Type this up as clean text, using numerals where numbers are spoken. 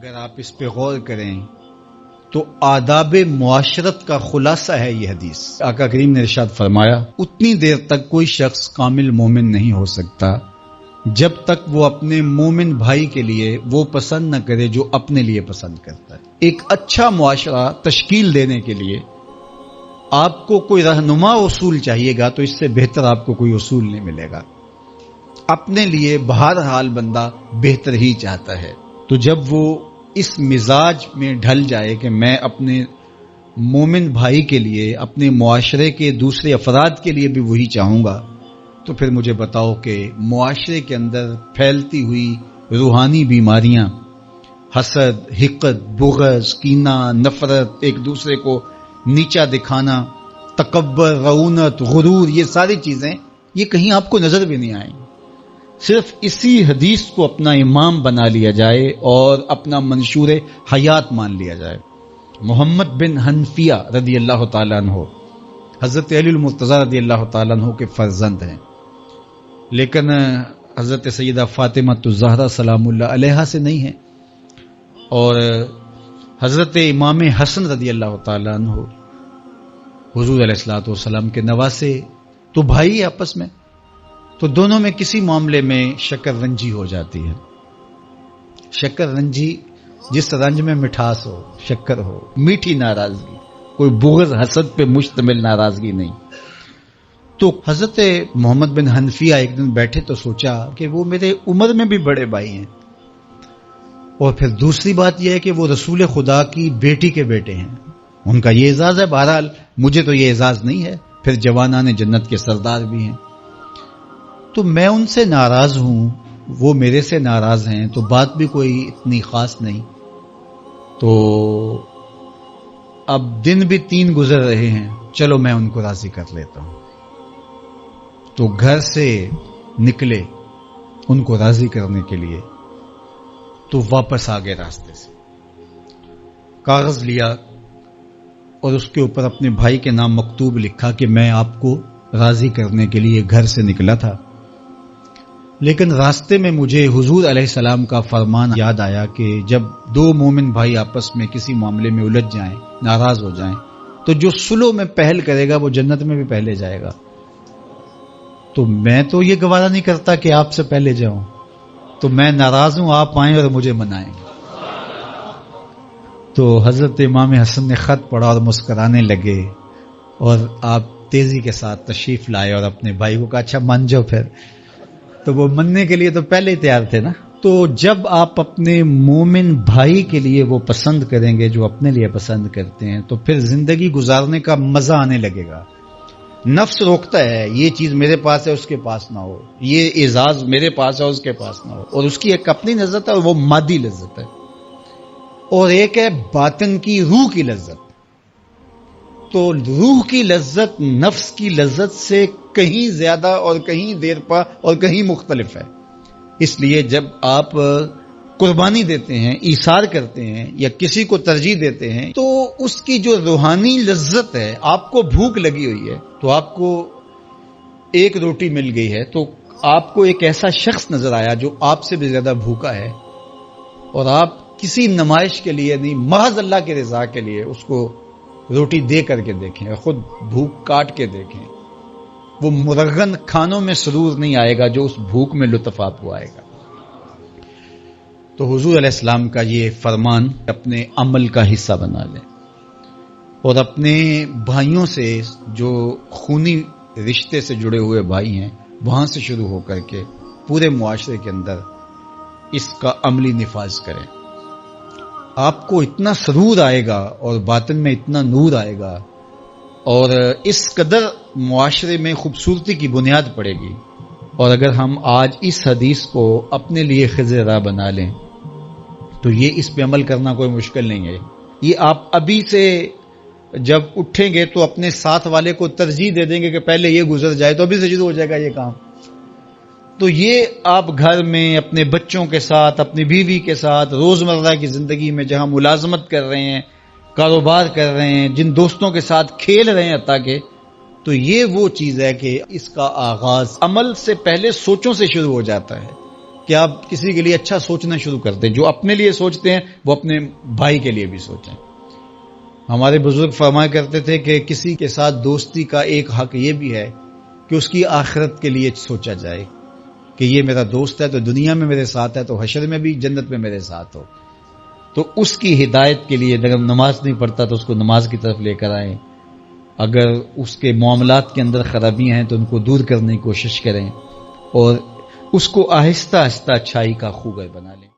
اگر آپ اس پہ غور کریں تو آداب معاشرت کا خلاصہ ہے یہ حدیث۔ آقا کریم نے ارشاد فرمایا اتنی دیر تک کوئی شخص کامل مومن نہیں ہو سکتا جب تک وہ اپنے مومن بھائی کے لیے وہ پسند نہ کرے جو اپنے لیے پسند کرتا ہے۔ ایک اچھا معاشرہ تشکیل دینے کے لیے آپ کو کوئی رہنما اصول چاہیے گا تو اس سے بہتر آپ کو کوئی اصول نہیں ملے گا۔ اپنے لیے بہرحال بندہ بہتر ہی چاہتا ہے، تو جب وہ اس مزاج میں ڈھل جائے کہ میں اپنے مومن بھائی کے لیے، اپنے معاشرے کے دوسرے افراد کے لیے بھی وہی چاہوں گا، تو پھر مجھے بتاؤ کہ معاشرے کے اندر پھیلتی ہوئی روحانی بیماریاں، حسد، حقد، بغض، کینہ، نفرت، ایک دوسرے کو نیچا دکھانا، تکبر، رعونت، غرور، یہ ساری چیزیں یہ کہیں آپ کو نظر بھی نہیں آئیں۔ صرف اسی حدیث کو اپنا امام بنا لیا جائے اور اپنا منشور حیات مان لیا جائے۔ محمد بن حنفیہ رضی اللہ تعالیٰ عنہ حضرت علی المرتضیٰ رضی اللہ تعالیٰ عنہ کے فرزند ہیں، لیکن حضرت سیدہ فاطمہ الزہرا سلام اللہ علیہا سے نہیں ہیں، اور حضرت امام حسن رضی اللہ تعالیٰ عنہ حضور علیہ الصلوۃ والسلام کے نواسے، تو بھائی آپس میں، تو دونوں میں کسی معاملے میں شکر رنجی ہو جاتی ہے۔ شکر رنجی جس رنج میں مٹھاس ہو، شکر ہو، میٹھی ناراضگی، کوئی بغض حسد پہ مشتمل ناراضگی نہیں۔ تو حضرت محمد بن حنفیہ ایک دن بیٹھے تو سوچا کہ وہ میرے عمر میں بھی بڑے بھائی ہیں، اور پھر دوسری بات یہ ہے کہ وہ رسول خدا کی بیٹی کے بیٹے ہیں، ان کا یہ اعزاز ہے، بہرحال مجھے تو یہ اعزاز نہیں ہے، پھر جوانان جنت کے سردار بھی ہیں، تو میں ان سے ناراض ہوں، وہ میرے سے ناراض ہیں، تو بات بھی کوئی اتنی خاص نہیں۔ تو اب دن بھی 3 گزر رہے ہیں، چلو میں ان کو راضی کر لیتا ہوں۔ تو گھر سے نکلے ان کو راضی کرنے کے لیے، تو واپس آ گئے راستے سے، کاغذ لیا اور اس کے اوپر اپنے بھائی کے نام مکتوب لکھا کہ میں آپ کو راضی کرنے کے لیے گھر سے نکلا تھا، لیکن راستے میں مجھے حضور علیہ السلام کا فرمان یاد آیا کہ جب 2 مومن بھائی آپس میں کسی معاملے میں الجھ جائیں، ناراض ہو جائیں، تو جو صلح میں پہل کرے گا وہ جنت میں بھی پہلے جائے گا۔ تو میں تو یہ گوارا نہیں کرتا کہ آپ سے پہلے جاؤں، تو میں ناراض ہوں، آپ آئیں اور مجھے منائیں۔ تو حضرت امام حسن نے خط پڑھا اور مسکرانے لگے، اور آپ تیزی کے ساتھ تشریف لائے اور اپنے بھائی کو کہا اچھا مان جاؤ پھر، تو وہ مننے کے لیے تو پہلے ہی تیار تھے نا۔ تو جب آپ اپنے مومن بھائی کے لیے وہ پسند کریں گے جو اپنے لیے پسند کرتے ہیں، تو پھر زندگی گزارنے کا مزہ آنے لگے گا۔ نفس روکتا ہے یہ چیز میرے پاس ہے اس کے پاس نہ ہو، یہ اعزاز میرے پاس ہے اس کے پاس نہ ہو، اور اس کی ایک اپنی لذت ہے اور وہ مادی لذت ہے، اور ایک ہے باطن کی، روح کی لذت۔ تو روح کی لذت نفس کی لذت سے کہیں زیادہ اور کہیں دیر پا اور کہیں مختلف ہے۔ اس لیے جب آپ قربانی دیتے ہیں، ایثار کرتے ہیں یا کسی کو ترجیح دیتے ہیں، تو اس کی جو روحانی لذت ہے، آپ کو بھوک لگی ہوئی ہے، تو آپ کو ایک روٹی مل گئی ہے، تو آپ کو ایک ایسا شخص نظر آیا جو آپ سے بھی زیادہ بھوکا ہے، اور آپ کسی نمائش کے لیے نہیں، محض اللہ کے رضا کے لیے اس کو روٹی دے کر کے دیکھیں، خود بھوک کاٹ کے دیکھیں، وہ مرغن کھانوں میں سرور نہیں آئے گا جو اس بھوک میں لطف آپ کو آئے گا۔ تو حضور علیہ السلام کا یہ فرمان اپنے عمل کا حصہ بنا لیں، اور اپنے بھائیوں سے، جو خونی رشتے سے جڑے ہوئے بھائی ہیں، وہاں سے شروع ہو کر کے پورے معاشرے کے اندر اس کا عملی نفاذ کریں۔ آپ کو اتنا سرور آئے گا اور باطن میں اتنا نور آئے گا، اور اس قدر معاشرے میں خوبصورتی کی بنیاد پڑے گی۔ اور اگر ہم آج اس حدیث کو اپنے لیے خضر راہ بنا لیں تو یہ اس پہ عمل کرنا کوئی مشکل نہیں ہے۔ یہ آپ ابھی سے جب اٹھیں گے تو اپنے ساتھ والے کو ترجیح دے دیں گے کہ پہلے یہ گزر جائے، تو ابھی سے شروع ہو جائے گا یہ کام۔ تو یہ آپ گھر میں اپنے بچوں کے ساتھ، اپنی بیوی کے ساتھ، روزمرہ کی زندگی میں جہاں ملازمت کر رہے ہیں، کاروبار کر رہے ہیں، جن دوستوں کے ساتھ کھیل رہے ہیں حتیٰ کہ، تو یہ وہ چیز ہے کہ اس کا آغاز عمل سے پہلے سوچوں سے شروع ہو جاتا ہے۔ کہ آپ کسی کے لیے اچھا سوچنا شروع کرتے ہیں. جو اپنے لیے سوچتے ہیں وہ اپنے بھائی کے لیے بھی سوچیں. ہمارے بزرگ فرمایا کرتے تھے کہ کسی کے ساتھ دوستی کا ایک حق یہ بھی ہے کہ اس کی آخرت کے لیے سوچا جائے کہ یہ میرا دوست ہے تو دنیا میں میرے ساتھ ہے تو حشر میں بھی جنت میں میرے ساتھ ہو. تو اس کی ہدایت کے لیے اگر نماز نہیں پڑھتا تو اس کو نماز کی طرف لے کر آئیں. اگر اس کے معاملات کے اندر خرابیاں ہیں تو ان کو دور کرنے کی کوشش کریں اور اس کو آہستہ آہستہ اچھائی کا خوگر بنا لیں.